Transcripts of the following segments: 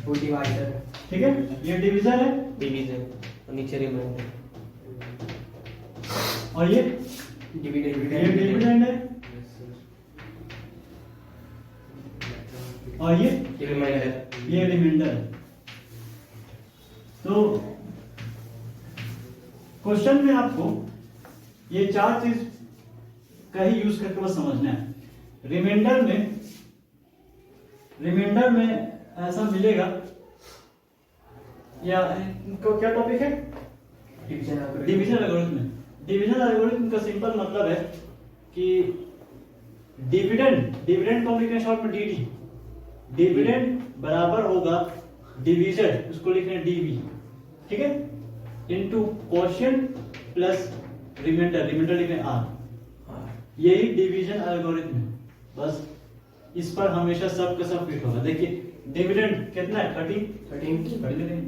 वो डिवाइडर। ठीक है, ये डिवीजन है, डिवीजन और नीचे रिमाइंडर, और ये डिविडेंड। ये डिविडेंड है, और ये रिमाइंडर। ये रिमाइंडर है। तो क्वेश्चन में आपको ये चार चीज का ही यूज करके बस समझना है। रिमाइंडर में ऐसा मिलेगा, या इनको क्या टॉपिक है, डिवीजन एल्गोरिथम। डिवीजन एल्गोरिथम का सिंपल मतलब है कि डिविडेंड को हम लिखते हैं शॉर्ट में डीडी। डिविडेंड बराबर होगा डिवीजन, उसको लिख रहे हैं डीवी, ठीक है, इनटू क्वोशिएंट प्लस रिमाइंडर लिख रहे हैं आर। यही डिवीजन एल्गोरिथम है। बस इस पर हमेशा सब का सब फिट होगा। देखिए डिविडेंड कितना है 13,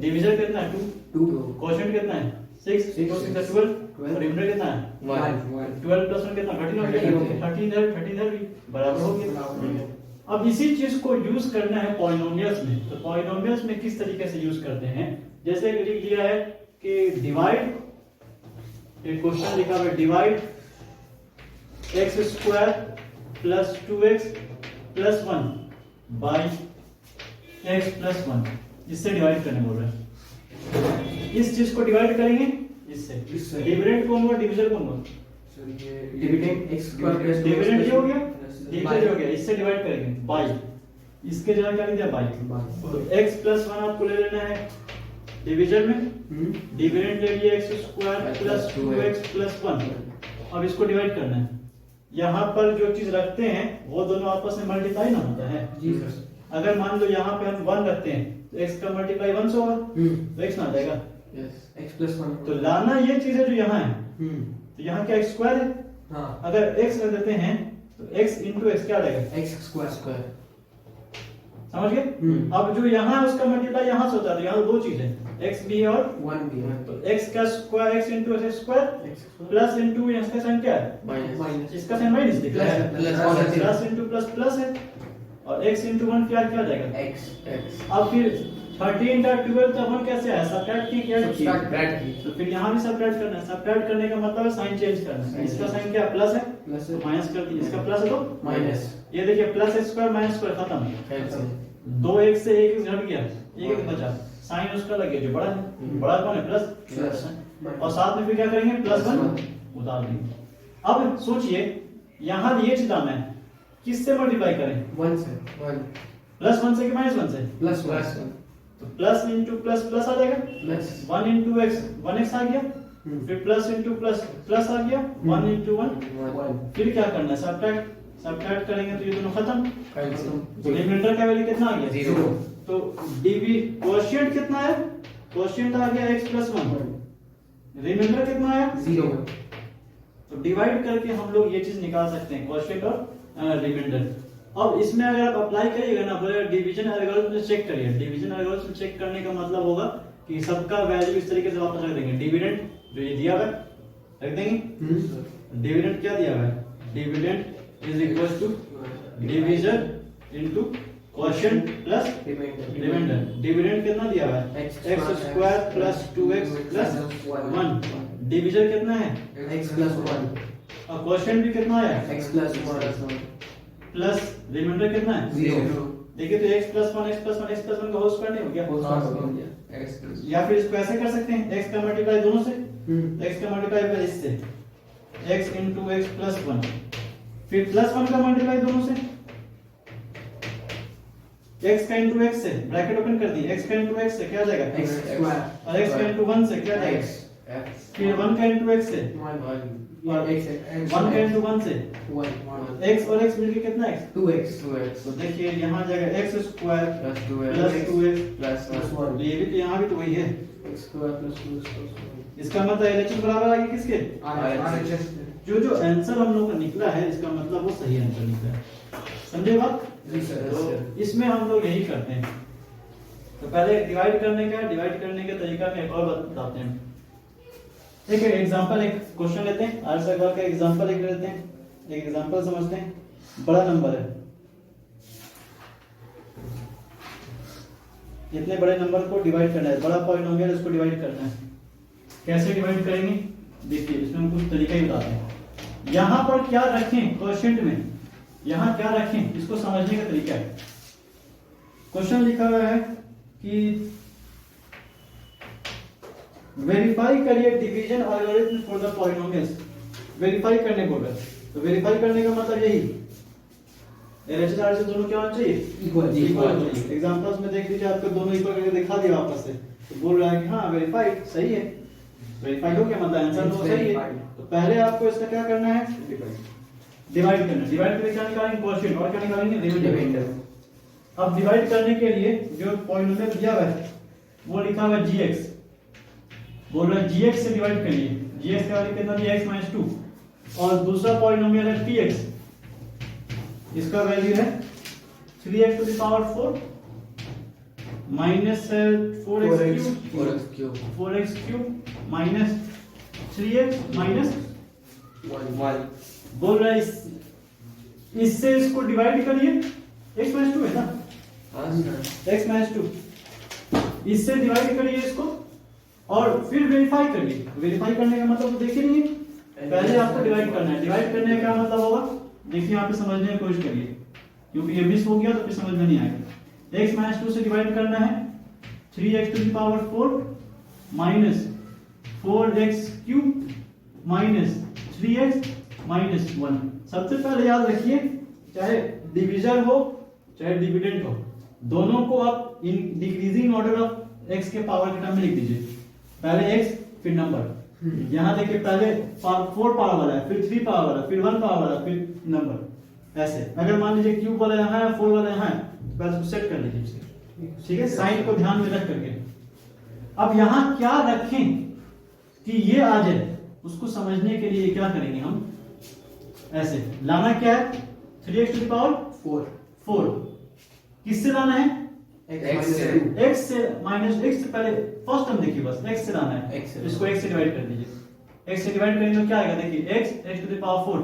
डिवीजन कितना है 2, क्वोशिएंट कितना है 6, 12, रिमाइंडर कितना है 12 प्लस 1 कितना 13 हो गया, 13 भी बराबर हो गया। अब इसी चीज को यूज करना है पॉलिनोमियल्स में। तो पॉलिनोमियल्स में किस तरीके से यूज करते हैं, जैसे लिख दिया है कि डिवाइड, एक क्वेश्चन लिखा हुआ है divide x square plus 2x plus 1 by x plus 1, इससे डिवाइड करने बोल रहे हैं। इस चीज को डिवाइड करेंगे इससे, डिविडेंड कौन हुआ, डिवीजन कौन हुआ, dividend x square plus dividend ये हो गया, डिवीजन हो गया, इससे डिवाइड करेंगे बाई, इसके जगह क्या लिख दिया बाई। तो x प्लस 1 आपको ले लेना है डिवीजन में, डिविडेंड ले लिया x square plus 2x plus 1। अब इसको डिवाइड करना है। यहाँ पर जो चीज रखते हैं वो दोनों आपस में मल्टीप्लाई ना होता है जी सर। अगर मान लो यहाँ पे हम 1 रखते हैं तो x का मल्टीप्लाई 1 से होगा, तो x ना आ जाएगा, x प्लस 1। तो लाना ये चीज है जो यहाँ है, तो यहाँ क्या x स्क्वायर है, हाँ, अगर x रख देते हैं तो x इंटू x क्या आ जाएगा, x स्क्वायर। समझ गए। अब जो यहाँ है उसका मल्टीप्लाई यहाँ से होता है, तो यहाँ दो चीज है, x भी है और 1 भी है। तो x का square x into x square plus into इसका साइन क्या है माइनस, इसका साइन माइनस दिख रहा है, प्लस इंटू प्लस है, और x इंटू 1 क्या आ जाएगा x। अब फिर 13 का 12 का 1 कैसे आया, सब्ट्रैक्ट की क्या की, तो फिर यहाँ भी सब्ट्रैक्ट करना है। सब्ट्रैक्ट करने का मतलब है साइन चेंज करना है। इसका साइन क्या प्लस है, तो माइनस कर दिया, इसका प्लस है तो माइनस। ये देखिए plus x square minus square खत्म, 2x से 1 घट गया, 1 बचा, साइन उसका लग गया जो बड़ा है, बड़ा कौन है प्लस, और साथ में फिर क्या करेंगे प्लस 1 उतार देंगे। अब सोचिए यहाँ ये चीज आना है, किससे मल्टीप्लाई करें, 1 से, प्लस 1 से कि माइनस 1 से, प्लस 1, तो प्लस इंटू प्लस प्लस आ जाएगा, प्लस 1 इंटू x 1x आ गया, फिर प्लस इंटू प्लस प्लस आ गया, 1 इंटू 1, फिर क्या करना है सब्ट्रैक्ट करेंगे तो ये दोनों खत्म। रिमाइंडर का वैल्यू कितना आ गया 0। तो डीवी क्वोशिएंट कितना है, क्वोशिएंट आ गया x प्लस 1, रिमाइंडर कितना आया 0। तो डिवाइड करके हम लोग ये चीज निकाल सकते हैं क्वोशिएंट और रिमाइंडर। अब इसमें अगर आप अप्लाई करिएगा ना, बोले डिवीजन एल्गोरिथम से चेक करिए। डिवीजन एल्गोरिथम चेक करने का मतलब होगा कि सबका वैल्यू इस तरीके से वापस रख देंगे। डिविडेंड जो ये दिया हुआ है रख देंगे, डिविडेंड क्या दिया हुआ है, dividend is equal to division into quotient plus remainder. Dividend कितना दिया हुआ है x square plus 2x plus 1, division कितना है x प्लस 1, और क्वोशिएंट भी कितना है x प्लस 1 प्लस रिमाइंडर कितना है 0। देखिए तो x प्लस 1 का होल स्क्वायर नहीं हो गया, या फिर इसको ऐसे कर सकते हैं, x का मल्टीप्लाई दोनों से, x का मल्टीप्लाई इससे x इंटू x प्लस 1, फिर प्लस 1 का मल्टीप्लाई दोनों से, x का इंटू x से, ब्रैकेट ओपन कर दी, x का इंटू x से क्या आ जाएगा x स्क्वायर, और x का इंटू 1 से क्या आ जाएगा, फिर 1 का इंटू x से, 1 का इंटू 1 से 1, x और x मिलके कितना x 2x। तो देखिए यहाँ आ जाएगा x square plus 2x plus 1, ये भी तो यहाँ भी तो वही है, x स्क्वायर प्लस 2x। इसका मतलब LHS बराबर आ गया किसके, जो आंसर हम लोग का निकला है इसका मतलब वो सही आंसर निकला है। समझे बात, तो इसमें हम लोग यही करते हैं। तो पहले डिवाइड करने का तरीका मैं एक और बताते हैं। ठीक है, एग्जांपल एक क्वेश्चन लेते हैं, आर सर्कल का एग्जांपल एक लेते हैं, एक एग्जांपल समझते हैं। बड़ा नंबर है इतने बड़े नंबर को डिवाइड करना है, बड़ा पॉलिनोमियल इसको डिवाइड करना है। कैसे डिवाइड करेंगे देखिए, इसमें हम कुछ तरीका ही बताते हैं। यहां पर क्या रखें क्वोशिएंट में, यहां क्या रखें इसको समझने का तरीका है। क्वेश्चन लिखा हुआ है कि वेरीफाई करिए division algorithm for the polynomials. Verify करने बोल रहा है, तो वेरीफाई करने का मतलब यही LHS RHS दोनों क्या होना चाहिए, इक्वल। एग्जांपल्स में देख लीजिए, आपको दोनों इक्वल करके दिखा दिया वापस से, तो बोल रहा है कि हाँ वेरीफाइड सही है, वेरीफाई हो गया मतलब आंसर तो सही है। तो पहले आपको इसका क्या करना है, डिवाइड करना। डिवाइड करके क्या निकालेंगे, क्वोशिएंट, और क्या निकालेंगे, रिमाइंडर। अब डिवाइड करने के लिए जो पॉलिनोमियल दिया हुआ है वो लिखा हुआ है gx, बोल रहा है gx से डिवाइड करिए। gx का वैल्यू कितना दिया x - 2, और दूसरा पॉलिनोमियल है px, इसका वैल्यू है 3x to the power 4 minus 4x cube minus 3x minus 1 बोल रहा है इससे इसको डिवाइड करिए, x - 2 है ना, x - 2 इससे डिवाइड करिए इसको और फिर वेरीफाई करिए। वेरीफाई करने का मतलब तो देखिए नहीं, पहले आपको डिवाइड करना है। डिवाइड करने का मतलब होगा, देखिए यहाँ पे समझने की कोशिश करिए, क्योंकि ये मिस हो गया तो फिर समझ में नहीं आएगा। x - 2 से डिवाइड करना है 3x to the power 4 minus 4x cube minus 3x minus 1। सबसे पहले याद रखिए, चाहे डिविजन हो चाहे डिविडेंड हो, दोनों को आप in decreasing order of x के पावर के टर्म में लिख दीजिए। पहले x फिर नंबर। यहाँ देखिए पहले 4 पावर वाला है, फिर 3 पावर वाला, फिर 1 पावर वाला, फिर नंबर। ऐसे अगर मान लीजिए क्यूब वाला यहाँ है, 4 वाला यहाँ है, बस उसको सेट कर लीजिए, ठीक है, साइन को ध्यान में रख करके। अब यहाँ क्या रखें कि ये आ जाए, उसको समझने के लिए क्या करेंगे हम, ऐसे लाना क्या है, 3x टू द पावर 4 किससे लाना है, x से x से माइनस x से पहले फर्स्ट टर्म देखिए, बस x से लाना है, x से। इसको x से डिवाइड कर दीजिए। x से डिवाइड करेंगे तो क्या आएगा, देखिए x to the power 4,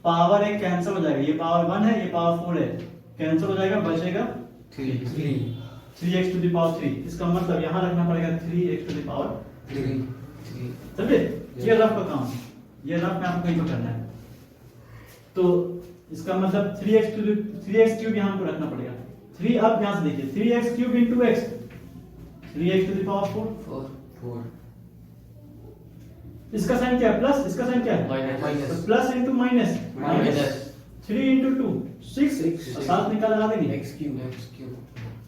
power एक कैंसिल हो जाएगा, ये पावर 1 है, ये पावर 4 है, कैंसिल हो जाएगा, बचेगा 3x टू द पावर 3। इसका मतलब यहाँ रखना पड़ेगा 3x टू द पावर 3 समझे। ये रफ का काम, ये रफ में आपको कहीं पर करना है, तो इसका मतलब 3x क्यूब यहाँ पर रखना पड़ेगा। 3 अब यहाँ से देखिए 3x cube into x, 3x to the power 4। इसका साइन क्या है, प्लस, इसका साइन क्या है, minus. Plus into minus, minus 3 into 2 6, साथ निकाल लगा देंगे, x क्यूब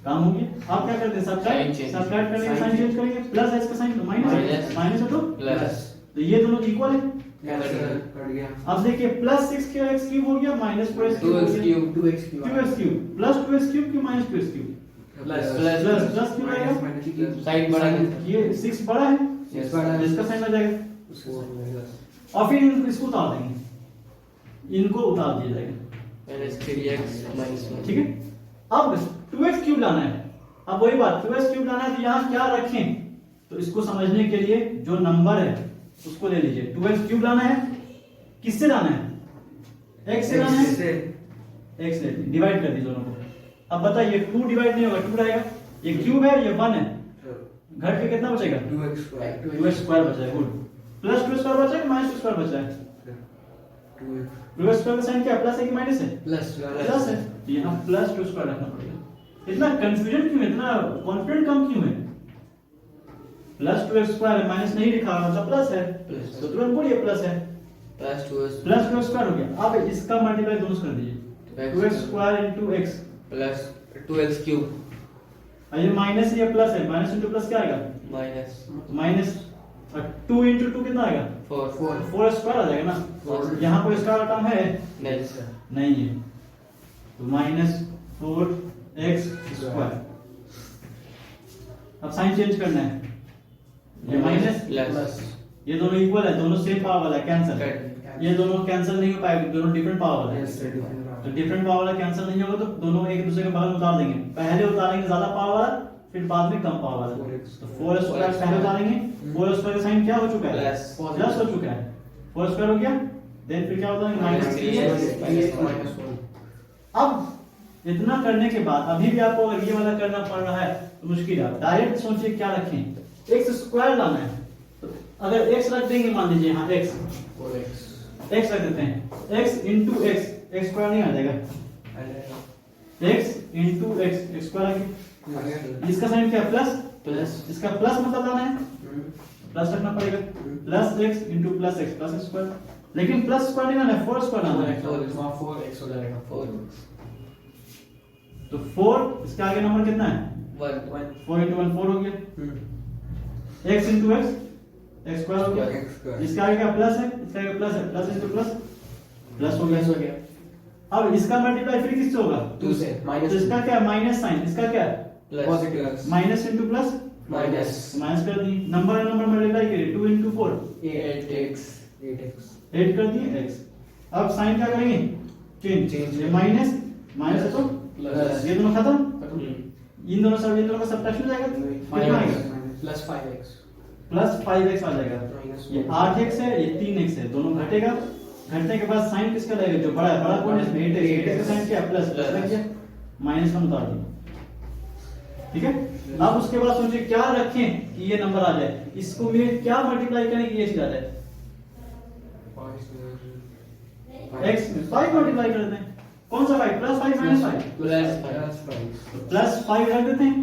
काम हो गया। आप क्या करते हैं, Sign change। सब्ट्रैक्ट करने का साइन चेंज करेंगे, प्लस x का साइन तो माइनस, Minus। माइनस है तो प्लस, तो ये दोनों इक्वल है। कट गया। अब देखिए प्लस 6 का x क्यूब हो गया माइनस 4x क्यूब हो 2x गया, cube 2x cube 2x cube plus 2x cube की minus 2x cube plus plus क्यों आएगा, साइन बड़ा है, ये 6 बड़ा है, Yes, बड़ा है। इसका साइन आ जाएगा, और फिर इसको उतार देंगे, इनको उतार दिया जाएगा, माइनस 3x माइनस 1। ठीक है। अब 2x क्यूब लाना है, अब वही बात 2x क्यूब लाना है, तो यहाँ क्या रखें, तो इसको समझने के लिए जो नंबर है उसको ले लीजिए। 2x क्यूब लाना है, किससे लाना है, x से लाना है, x से डिवाइड कर दीजिए दोनों को। अब बताइए 2 डिवाइड नहीं होगा, 2 रहेगा, ये क्यूब है, ये 1 है, घट के कितना बचेगा, 2x स्क्वायर 2x स्क्वायर बचा है, गुड। प्लस 2 स्क्वायर बचा है, माइनस 2 स्क्वायर बचा है, 2x स्क्वायर का साइन क्या है, प्लस है कि माइनस है, प्लस प्लस है, तो यहाँ प्लस 2 स्क्वायर रखना पड़ेगा। इतना कंफ्यूजन क्यों है, इतना कॉन्फिडेंट कम क्यों है, प्लस 2x स्क्वायर है, माइनस नहीं लिखा मतलब प्लस है, प्लस। तो तुरंत बोलिए प्लस है, plus 2x plus 2x square हो गया। अब इसका मल्टीप्लाई दोनों से कर दीजिए, 2x square into x, plus 2x cube और ये माइनस ये प्लस है, माइनस इंटू प्लस क्या आएगा, माइनस माइनस, और 2 इंटू 2 कितना आएगा, 4 स्क्वायर आ जाएगा ना, यहाँ कोई स्क्वायर टर्म है नहीं नहीं है, तो माइनस 4x स्क्वायर। अब साइन चेंज करना है, ये माइनस प्लस, ये दोनों इक्वल है, दोनों सेम पावर वाला है, कैंसिल, ये दोनों कैंसिल नहीं हो पाएगा, दोनों डिफरेंट पावर वाला है, तो डिफरेंट पावर वाला कैंसिल नहीं होगा, तो दोनों एक दूसरे के बगल में उतार देंगे, पहले उतारेंगे ज्यादा पावर वाला, फिर बाद में कम पावर वाला, तो 4 स्क्वायर पहले उतारेंगे, 4 स्क्वायर का साइन क्या हो चुका है, प्लस हो चुका है, 4 स्क्वायर हो गया, देन फिर क्या होता है, माइनस 3x। अब इतना करने के बाद अभी भी आपको अगर ये वाला करना पड़ रहा है तो मुश्किल है। डायरेक्ट सोचिए क्या रखें, एक्स स्क्वायर लाना है। तो अगर एक्स रख देंगे, मान लीजिए यहाँ एक्स 4x एक्स रख देते हैं, x into x, x square नहीं आ जाएगा, x into x, x square आ गया। इसका साइन क्या है, प्लस, प्लस इसका प्लस मतलब लाना है, प्लस रखना पड़ेगा, plus x into plus x, plus x square. लेकिन प्लस स्क्वायर नहीं लाना है, फोर स्क्वायर लाना है। 4x हो जाएगा 4 तो 4, इसका आगे नंबर कितना है, 1 4 इंटू 1 4 हो गया, x into x, x square हो गया। x स्क्वायर इसका आगे क्या प्लस है, इसका आगे प्लस है, प्लस इंटू प्लस, प्लस हो गया। अब इसका मल्टीप्लाई फिर किससे होगा, 2 से तो इसका क्या है, माइनस साइन, इसका क्या है, plus positive minus into plus, minus minus कर दी, नंबर नंबर मल्टीप्लाई करिए, 2 इंटू 4 8x 8 कर दिए x। अब साइन क्या करेंगे, चेंज, ये माइनस माइनस है तो प्लस ये दोनों खत्म, इन दोनों सब, इन दोनों का सब्ट्रैक्शन हो जाएगा, कितना आएगा, प्लस 5x प्लस 5x आ जाएगा। माइनस ये 8x है, ये 3x है, दोनों घटेगा, घटने के बाद साइन किसका लगेगा, जो बड़ा है, बड़ा कौन है इसमें, 8x, 8x का साइन क्या है, प्लस, प्लस लग गया, माइनस का उतार दिया। ठीक है, अब उसके बाद सोचिए क्या रखें कि ये नंबर आ जाए, इसको में क्या मल्टीप्लाई करें कि ये चीज आ जाए, x में 5 मल्टीप्लाई कर देते हैं, कौन सा 5, प्लस 5 माइनस 5, प्लस 5 रख देते हैं,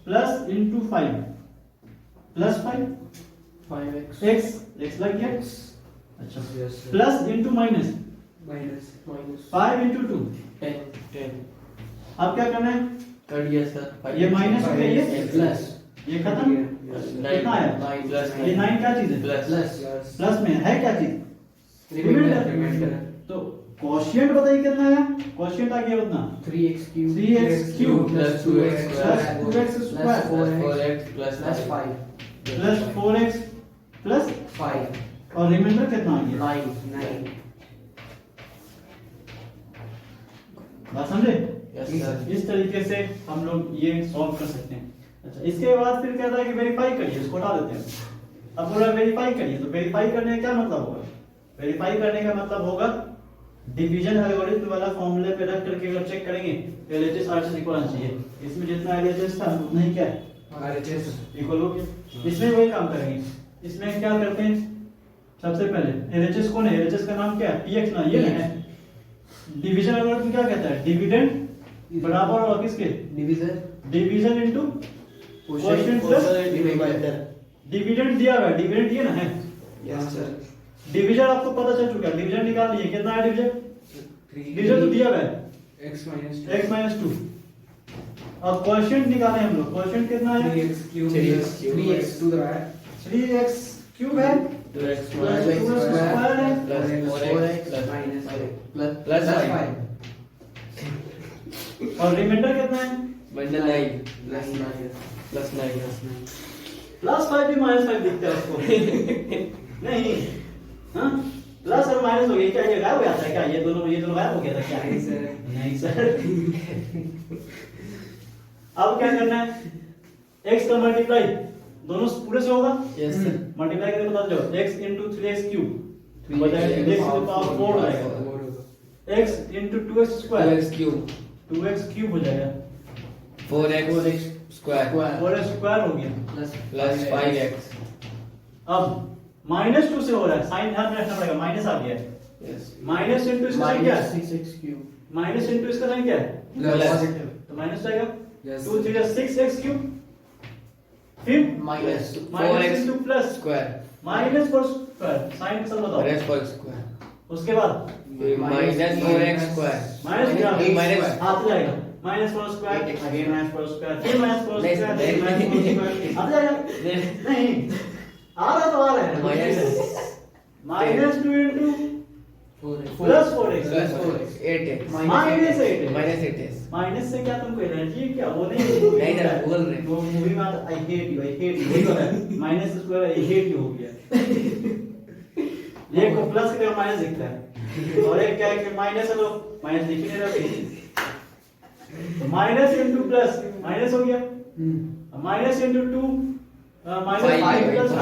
प्लस इंटू 5, प्लस 5 x लग गया, अच्छा, plus into minus, minus 5 into 2, 10 अब क्या करना है, कर दिया सर, ये माइनस हो गया, ये प्लस ये खत्म, कितना आया, प्लस ये 9 क्या चीज है, प्लस प्लस में है क्या चीज, रिमाइंडर तो क्वोशिएंट बताइए कितना आया, क्वोशिएंट आ गया उतना 3x cube 3x cube plus 2x plus 2x square 4x plus plus 5 plus 4x plus 5 और रिमाइंडर कितना आ गया, 9 बात समझे। यस सर, इस तरीके से हम लोग ये सॉल्व कर सकते हैं। अच्छा, इसके बाद फिर कहता है कि वेरीफाई करिए, इसको हटा देते हैं। अब पूरा वेरीफाई करिए, तो वेरीफाई करने का क्या मतलब होगा, वेरीफाई करने का मतलब होगा डिवीजन एल्गोरिथम वाला फॉर्मूले पे रख करके अगर चेक करेंगे एलएचएस आरएचएस इक्वल होना चाहिए, इसमें जितना एलएचएस था उतना ही क्या है RHS इक्वल हो गया। इसमें वही काम करेंगे, इसमें क्या करते हैं, सबसे पहले एलएचएस कौन है, एलएचएस का नाम क्या है, पीएक्स ना, ये है। डिवीजन एल्गोरिथम क्या कहता है, डिविडेंड बराबर और किसके, division into quotient plus remainder dividend दिया हुआ है, डिविडेंड ये ना है, यस सर डिवीजन आपको पता चल चुका है, डिवीजन निकाल लिए, कितना है डिवीजन, डिवीजन तो दिया हुआ है x minus x माइनस 2। अब क्वोशिएंट निकाले हम लोग, क्वोशिएंट कितना है, 3x cube 3x to the right 3x cube है 2x प्लस 2x स्क्वायर है प्लस 4x minus प्लस 5 और रिमाइंडर कितना है, बंडल 9 plus 9 प्लस 9 प्लस 5 भी माइनस 5 दिखता है उसको नहीं, हाँ प्लस और माइनस हो गया, क्या ये गायब हो जाता है क्या, ये दोनों गायब हो गया था क्या, नहीं सर नहीं सर। अब क्या करना है, x का मल्टीप्लाई दोनों पूरे से होगा, यस सर, मल्टीप्लाई करके बता दो, x into 3x क्यूब बजाय x to the power 4 आएगा, x into 2x square 2x cube 2x cube हो जाएगा, 4x स्क्वायर 4x स्क्वायर हो गया, प्लस 5x अब माइनस 2 से हो रहा है, साइन ध्यान में रखना पड़ेगा, माइनस आ गया है, यस माइनस इंटू इसका साइन क्या है, 6x cube माइनस इंटू इसका साइन क्या है, प्लस तो माइनस आएगा, Yes. 2 3 6x क्यूब, फिर minus minus 4x into plus square minus 4 square, sign के साथ बताओ, 4x पर स्क्वायर उसके बाद माइनस 4x स्क्वायर माइनस क्या, माइनस हाथ जाएगा, minus 4 square, again minus 4 square, फिर माइनस 4 नहीं, स्क्वायर, नहीं, फिर माइनस 4 स्क्वायर, आ जाएगा, नहीं आ रहा तो आ रहा है, minus 2 into plus 4x plus 4x 8x minus 8 minus 8x minus से क्या तुमको एनर्जी है क्या, वो नहीं नहीं ना, बोल रहे। वो मूवी में आता I hate you minus square I hate you हो गया, ये को प्लस की जगह माइनस दिखता है, और एक क्या है कि माइनस है तो माइनस दिख ही नहीं रहा, तो माइनस इंटू प्लस माइनस हो गया, माइनस इंटू 2 माइनस 5 प्लस 5,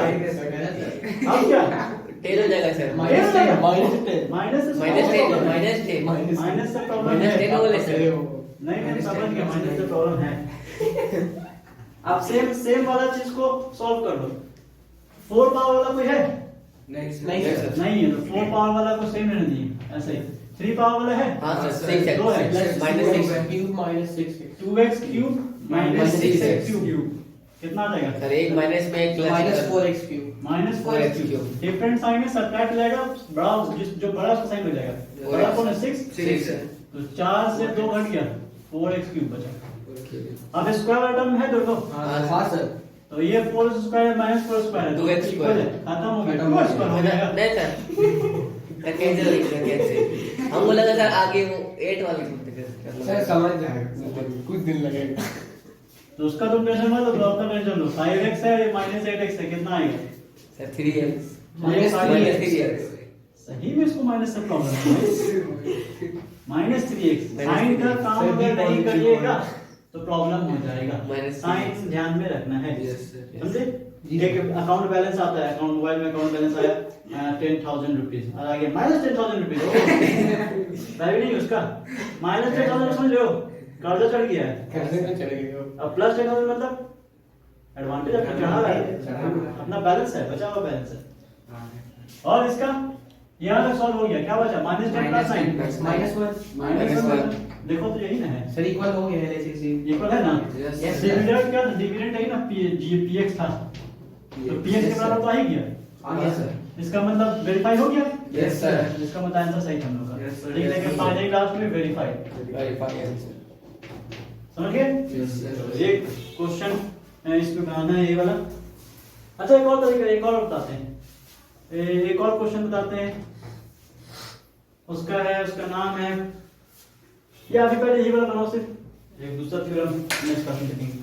अब क्या 10 हो जाएगा sir, minus minus 10 minus minus 10 minus 10 minus से माइनस 10 बोले सर, नहीं मैं समझ गया माइनस से प्रॉब्लम है। अब सेम वाला चीज को सॉल्व कर लो। 4 पावर वाला कोई है? नहीं नहीं सर। नहीं है, तो 4 पावर वाला को सेम रहने दिए ऐसे ही। 3 पावर वाला है? हाँ सर, 6 दो है, x minus 6 cube minus 6 2x cube minus 6x cube कितना आ जाएगा? सर, एक माइनस में एक plus minus 4x cube minus 4x cube. Different sign में सब्ट्रैक्ट हो जाएगा, बड़ा जो बड़ा उसका साइन हो जाएगा। बड़ा कौन है? 6 है। तो 4 से 2 घट गया, 4x क्यूब बचा। अब स्क्वायर वाला टर्म है दोनों। हाँ सर। तो ये 4 स्क्वायर माइनस 4 स्क्वायर है, 2x इक्वल है, खत्म हो गया, 2 स्क्वायर हो जाएगा। नहीं सर, कैंसिल नहीं किया, कैंसिल। हमको लगा सर आगे वो 8 वाले सर समझ जाएगा, कुछ दिन लगेगा। तो उसका तुम टेंशन मत लो, ब्लॉक का टेंशन लो। 5x है, ये माइनस 8x है, कितना आएगा? Sir 3x minus minus 3x। सही में इसको माइनस से प्रॉब्लम है। माइनस 3x साइन का काम सर, अगर नहीं पॉजिटिव करिएगा तो प्रॉब्लम हो जाएगा। माइनस साइन ध्यान में रखना है, Yes, sir, yes. समझे? जी। एक अकाउंट बैलेंस आता है, अकाउंट मोबाइल में अकाउंट बैलेंस आया 10,000 रुपीज और आगे माइनस 10,000 रुपीज वैल्यू नहीं उसका, माइनस 10,000 समझ लो, कर्जा चढ़ गया है। कैसे में चले गए हो? अब प्लस 10,000 मतलब एडवांटेज अपना चढ़ा रहा है, चढ़ा हुआ है। अपना बैलेंस है, बचा हुआ बैलेंस है। और इसका यहाँ तक सॉल्व हो गया, क्या बचा? Minus 10 plus 9 minus 1 minus 1। देखो तो यही ना है, सर इक्वल हो गया है जैसे इक्वल है ना? Yes, yes, डिविडेंड क्या? डिविडेंड है ना, px था, तो px के बराबर तो आ ही गया। आ गया सर। इसका मतलब वेरीफाई हो गया। Yes, sir. इसका मतलब आंसर सही था हम लोग का। Yes, sir. ठीक है, लेकिन फाइनल क्लास में वेरीफाइड, समझ गए? एक क्वेश्चन इसमें बनाना है ये वाला। अच्छा एक और तरीका, एक और बताते हैं, एक और क्वेश्चन बताते हैं। उसका है, उसका नाम है, या अभी पहले ये वाला बनाओ, सिर्फ एक दूसरा थ्योरम नेक्स्ट क्लास में देखेंगे।